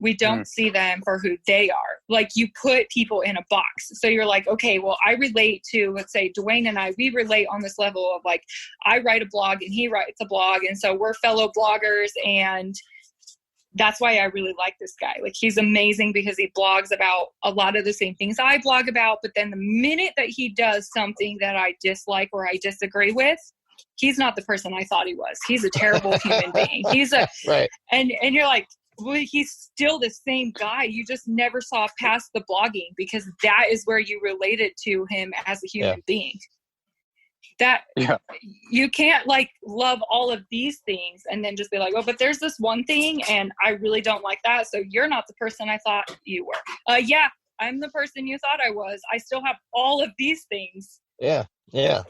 We don't see them for who they are. Like, you put people in a box. So you're like, okay, well, I relate to, let's say Dwayne and I, we relate on this level of like, I write a blog and he writes a blog. And so we're fellow bloggers. And that's why I really like this guy. Like, he's amazing because he blogs about a lot of the same things I blog about. But then the minute that he does something that I dislike or I disagree with, he's not the person I thought he was. He's a terrible human being. He's a, right. And you're like, well, he's still the same guy. You just never saw past the blogging because that is where you related to him as a human being. That you can't like love all of these things and then just be like, oh, but there's this one thing and I really don't like that. So you're not the person I thought you were. Yeah, I'm the person you thought I was. I still have all of these things. Yeah. Yeah.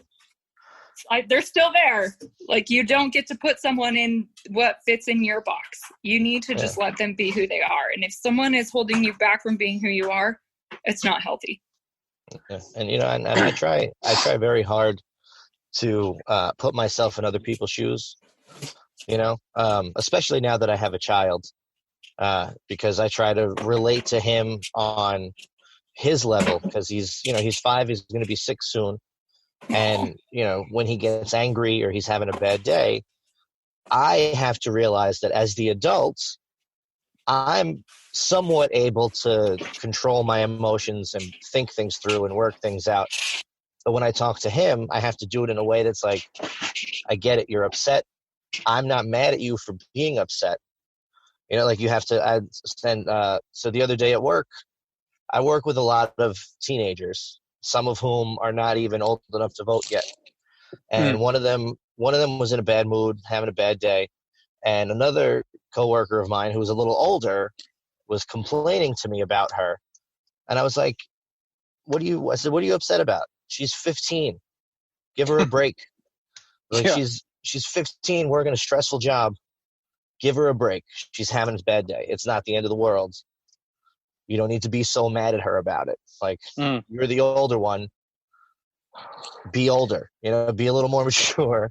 They're still there. Like, you don't get to put someone in what fits in your box. You need to just let them be who they are. And if someone is holding you back from being who you are, it's not healthy. Yeah. And, you know, and I try very hard to put myself in other people's shoes, you know, especially now that I have a child, because I try to relate to him on his level because he's 5, he's going to be 6 soon. And, you know, when he gets angry or he's having a bad day, I have to realize that as the adult, I'm somewhat able to control my emotions and think things through and work things out. But when I talk to him, I have to do it in a way that's like, I get it, you're upset. I'm not mad at you for being upset. You know, like you have to so the other day at work, I work with a lot of teenagers, some of whom are not even old enough to vote yet. And one of them was in a bad mood, having a bad day. And another coworker of mine who was a little older was complaining to me about her. And I was like, what are you upset about? She's 15. Give her a break. Like she's 15, working a stressful job. Give her a break. She's having a bad day. It's not the end of the world. You don't need to be so mad at her about it. Like, you're the older one. Be older, you know, be a little more mature.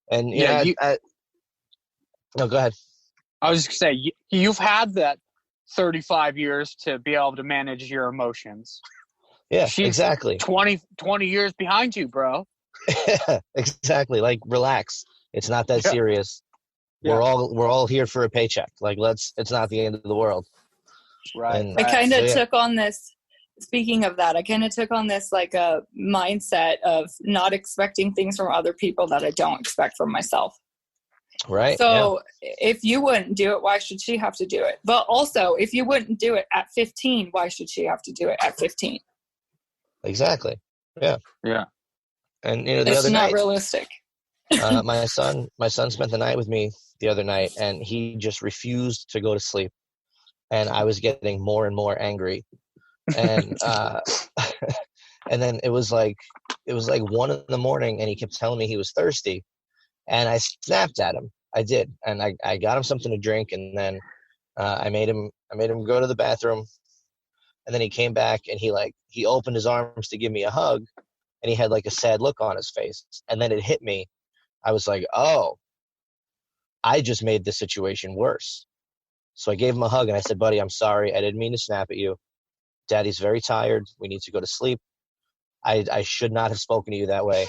And no, go ahead. I was just going to say, you've had that 35 years to be able to manage your emotions. Yeah, She's exactly. 20 years behind you, bro. Exactly. Like, relax. It's not that serious. Yeah. We're all here for a paycheck. Like, it's not the end of the world. Right. And, I kind of took on this, speaking of that, I kind of took on this like a mindset of not expecting things from other people that I don't expect from myself. Right. So if you wouldn't do it, why should she have to do it? But also, if you wouldn't do it at 15, why should she have to do it at 15? Exactly. Yeah. Yeah. And, you know, the it's other not night, realistic. my son spent the night with me the other night, and he just refused to go to sleep. And I was getting more and more angry. And and then it was like 1 a.m, and he kept telling me he was thirsty, and I snapped at him. I did, and I got him something to drink, and then I made him go to the bathroom, and then he came back and he opened his arms to give me a hug, and he had like a sad look on his face, and then it hit me. I was like, oh, I just made the situation worse. So I gave him a hug and I said, buddy, I'm sorry. I didn't mean to snap at you. Daddy's very tired. We need to go to sleep. I should not have spoken to you that way.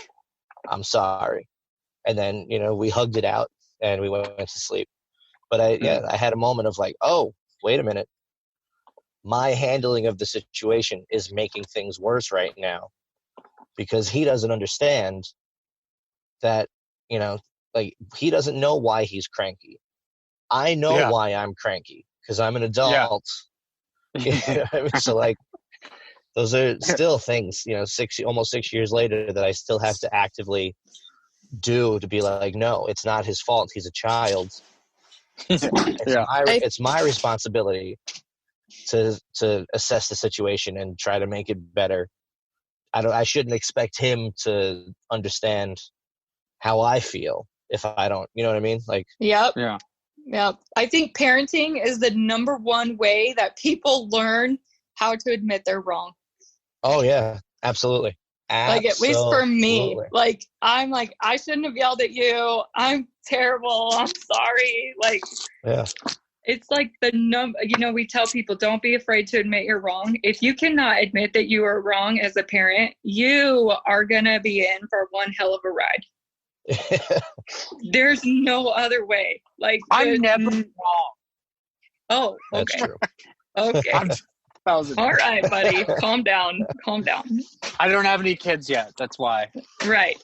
I'm sorry. And then, you know, we hugged it out and we went to sleep. But I had a moment of like, oh, wait a minute. My handling of the situation is making things worse right now because he doesn't understand that, you know, like he doesn't know why he's cranky. I know why I'm cranky because I'm an adult. Yeah. So like, those are still things, you know, almost 6 years later that I still have to actively do to be like, no, it's not his fault. He's a child. It's my responsibility to assess the situation and try to make it better. I shouldn't expect him to understand how I feel if I don't, you know what I mean? Like, Yep. I think parenting is the number one way that people learn how to admit they're wrong. Oh yeah, absolutely. Like, at least for me, like, I'm like, I shouldn't have yelled at you. I'm terrible. I'm sorry. Like, It's like we tell people, don't be afraid to admit you're wrong. If you cannot admit that you are wrong as a parent, you are going to be in for one hell of a ride. There's no other way. Like, I'm never wrong. Oh, That's okay. true. Okay. All right, buddy. Calm down. Calm down. I don't have any kids yet. That's why. Right.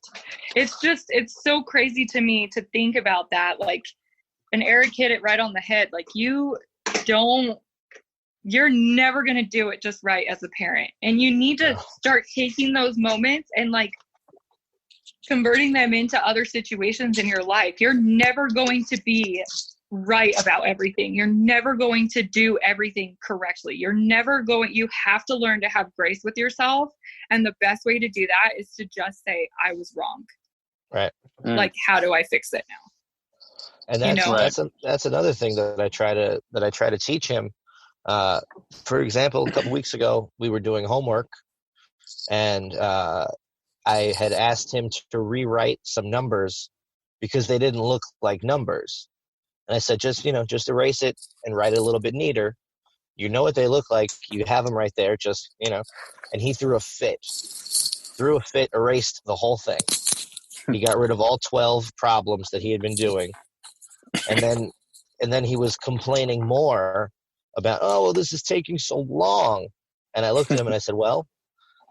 It's so crazy to me to think about that. Like, and Eric hit it right on the head. Like, you're never going to do it just right as a parent. And you need to start taking those moments and like converting them into other situations in your life. You're never going to be right about everything. You're never going to do everything correctly. You have to learn to have grace with yourself. And the best way to do that is to just say, I was wrong. Right. Like, how do I fix it now? And that's another thing that I try to teach him. For example, a couple weeks ago, we were doing homework, and I had asked him to rewrite some numbers because they didn't look like numbers. And I said, just erase it and write it a little bit neater. You know what they look like. You have them right there. And he threw a fit, erased the whole thing. He got rid of all 12 problems that he had been doing. And then he was complaining more about, oh, well, this is taking so long. And I looked at him and I said, well,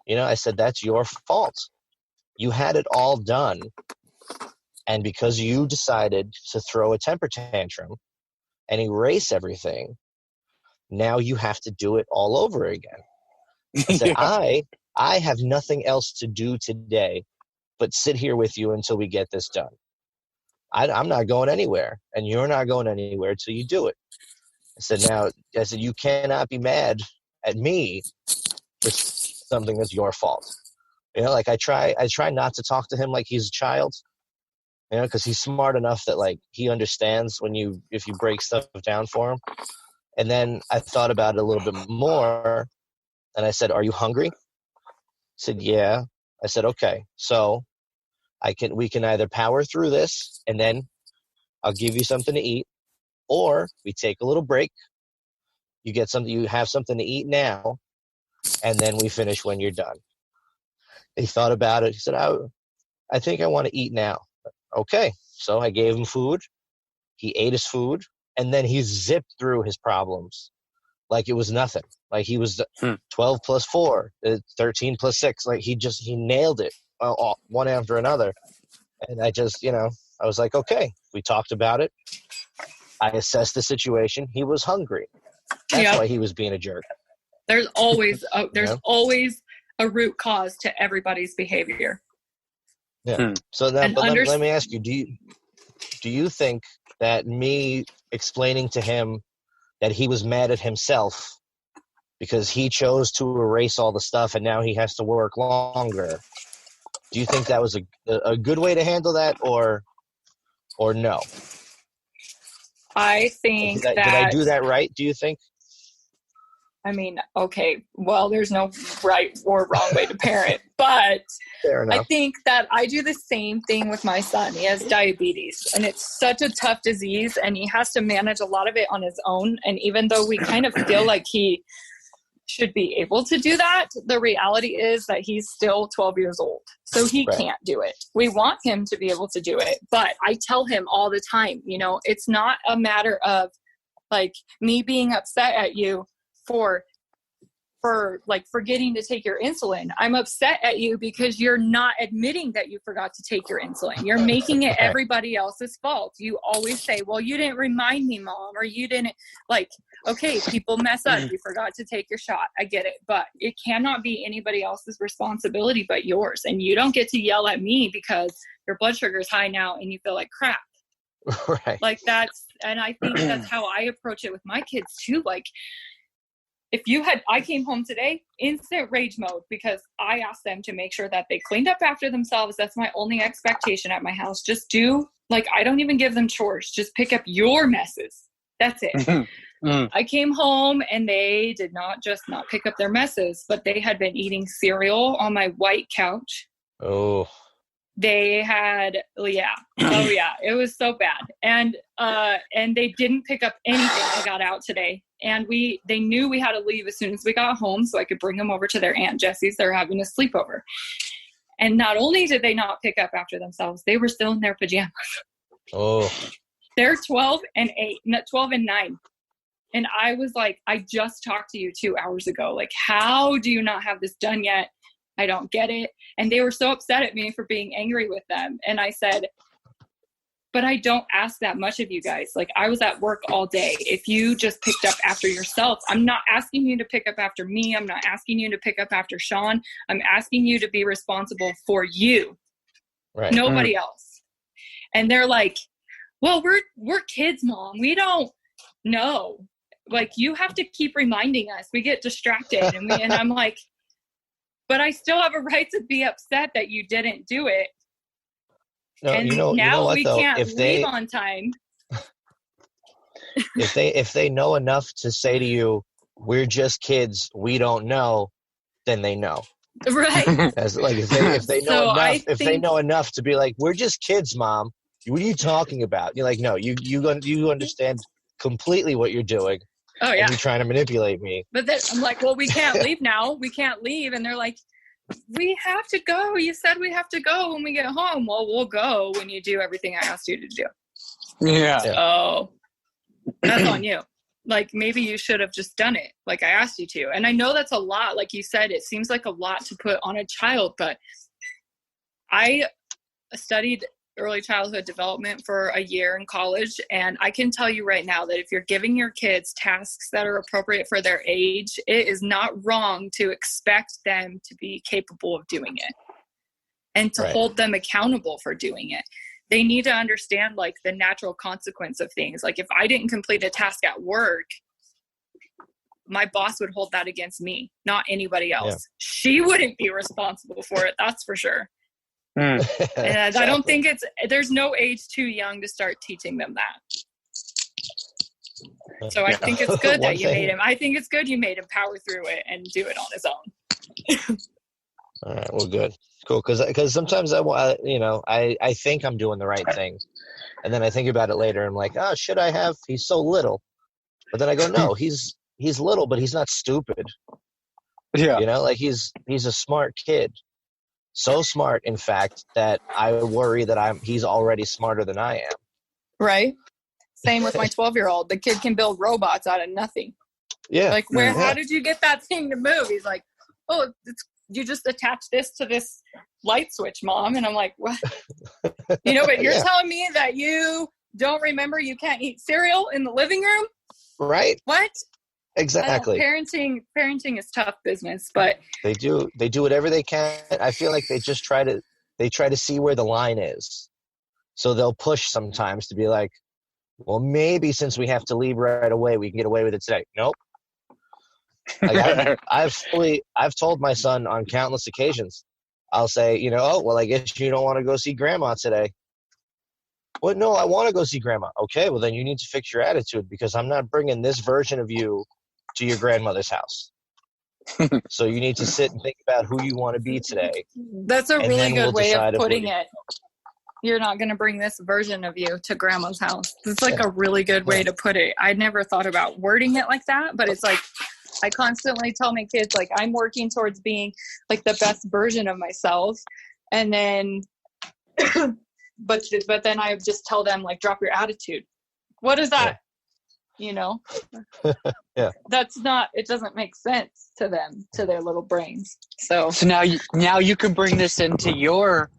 that's your fault. You had it all done. And because you decided to throw a temper tantrum and erase everything, now you have to do it all over again. I said, I have nothing else to do today but sit here with you until we get this done. I'm not going anywhere, and you're not going anywhere till you do it. I said, you cannot be mad at me for something that's your fault. Like I try not to talk to him like he's a child. Because he's smart enough that like he understands if you break stuff down for him. And then I thought about it a little bit more, and I said, "Are you hungry?" He said, "Yeah." I said, "Okay, so we can either power through this, and then I'll give you something to eat, or we take a little break. You have something to eat now, and then we finish when you're done." He thought about it. He said, "I think I want to eat now." Okay, so I gave him food. He ate his food, and then he zipped through his problems like it was nothing. Like he was 12 plus 4, 13 plus 6. Like he nailed it one after another. And I was like, okay, we talked about it. I assessed the situation. He was hungry. That's why he was being a jerk. There's always a root cause to everybody's behavior. Yeah. So now, let me ask you: Do you think that me explaining to him that he was mad at himself because he chose to erase all the stuff and now he has to work longer? Do you think that was a good way to handle that, or no? I think did I do that right? Do you think? I mean, okay, well, there's no right or wrong way to parent, but fair enough. I think that I do the same thing with my son. He has diabetes, and it's such a tough disease, and he has to manage a lot of it on his own. And even though we kind of feel like he should be able to do that, the reality is that he's still 12 years old, so he can't do it. We want him to be able to do it, but I tell him all the time, it's not a matter of like me being upset at you for like forgetting to take your insulin. I'm upset at you because you're not admitting that you forgot to take your insulin. You're making it everybody else's fault. You always say, well, you didn't remind me, Mom, or you didn't okay, people mess up. You forgot to take your shot. I get it, but it cannot be anybody else's responsibility but yours. And you don't get to yell at me because your blood sugar is high now and you feel like crap. Right. Like and I think that's how I approach it with my kids too. Like, I came home today, instant rage mode, because I asked them to make sure that they cleaned up after themselves. That's my only expectation at my house. Just I don't even give them chores. Just pick up your messes. That's it. I came home and they did not pick up their messes, but they had been eating cereal on my white couch. Oh. They had, oh yeah, it was so bad. And they didn't pick up anything. I got out today, and they knew we had to leave as soon as we got home so I could bring them over to their Aunt Jessie's. They're having a sleepover. And not only did they not pick up after themselves, they were still in their pajamas. Oh. They're 12 and 9. And I was like, I just talked to you 2 hours ago. Like, how do you not have this done yet? I don't get it. And they were so upset at me for being angry with them. And I said, but I don't ask that much of you guys. Like, I was at work all day. If you just picked up after yourself, I'm not asking you to pick up after me. I'm not asking you to pick up after Sean. I'm asking you to be responsible for you. Right. Nobody else. And they're like, well, we're kids, Mom. We don't know. Like, you have to keep reminding us. We get distracted. And I'm like, but I still have a right to be upset that you didn't do it. No, and now we can't leave on time. if they know enough to say to you, we're just kids, we don't know, then they know. Right. As like if they know enough, they know enough to be like, we're just kids, Mom. What are you talking about? You're like, no, you understand completely what you're doing. Oh yeah. And you're trying to manipulate me. But then I'm like, well, we can't leave now. We can't leave. And they're like, we have to go. You said we have to go when we get home. Well, we'll go when you do everything I asked you to do. Yeah. So that's on you. Like, maybe you should have just done it like I asked you to. And I know that's a lot. Like you said, it seems like a lot to put on a child, but I studied early childhood development for a year in college. And I can tell you right now that if you're giving your kids tasks that are appropriate for their age, it is not wrong to expect them to be capable of doing it and to hold them accountable for doing it. They need to understand like the natural consequence of things. Like, if I didn't complete a task at work, my boss would hold that against me, not anybody else. Yeah. She wouldn't be responsible for it. That's for sure. And exactly. I don't think there's no age too young to start teaching them that. So I think it's good that you made him. I think it's good you made him power through it and do it on his own. All right, well, good, cool. Because sometimes I think I'm doing the right thing, and then I think about it later. And I'm like, oh, should I have? He's so little. But then I go, no, he's little, but he's not stupid. Yeah, like he's a smart kid. So smart, in fact, that I worry that he's already smarter than I am. Right. Same with my 12-year-old. The kid can build robots out of nothing. Yeah. Like, how did you get that thing to move? He's like, oh, you just attach this to this light switch, Mom. And I'm like, what? But you're telling me that you don't remember you can't eat cereal in the living room? Right. What? Exactly. Parenting is tough business, but they do whatever they can. I feel like they try to see where the line is. So they'll push sometimes to be like, well, maybe since we have to leave right away, we can get away with it today. Nope. Like I've told my son on countless occasions, I'll say, oh, well, I guess you don't want to go see grandma today. Well, no, I want to go see grandma. Okay, well, then you need to fix your attitude, because I'm not bringing this version of you to your grandmother's house. So you need to sit and think about who you want to be today. That's a really good way of putting it. You're not going to bring this version of you to grandma's house. It's like a really good way to put it. I never thought about wording it like that, but it's like, I constantly tell my kids, like, I'm working towards being like the best version of myself. And then, but then I just tell them, like, drop your attitude. What is that? Yeah. That's not, it doesn't make sense to them, to their little brains. So now you can bring this into your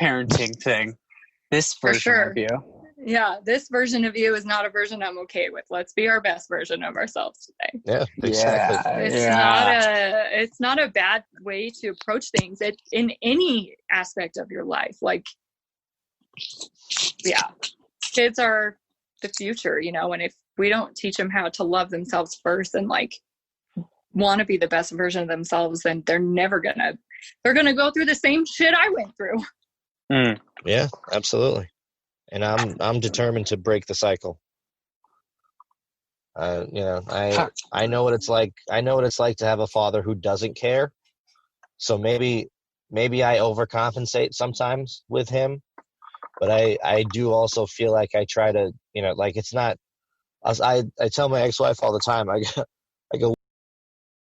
parenting thing. This version of you. Yeah, this version of you is not a version I'm okay with. Let's be our best version of ourselves today. Yeah, exactly. It's not a bad way to approach things in any aspect of your life. Like, kids are the future, and if we don't teach them how to love themselves first and like want to be the best version of themselves, then they're gonna go through the same shit I went through. Yeah, absolutely. And I'm determined to break the cycle. I know what it's like. I know what it's like to have a father who doesn't care. So maybe maybe I overcompensate sometimes with him, but I do also feel like I try to, like, it's not, I tell my ex-wife all the time, I go,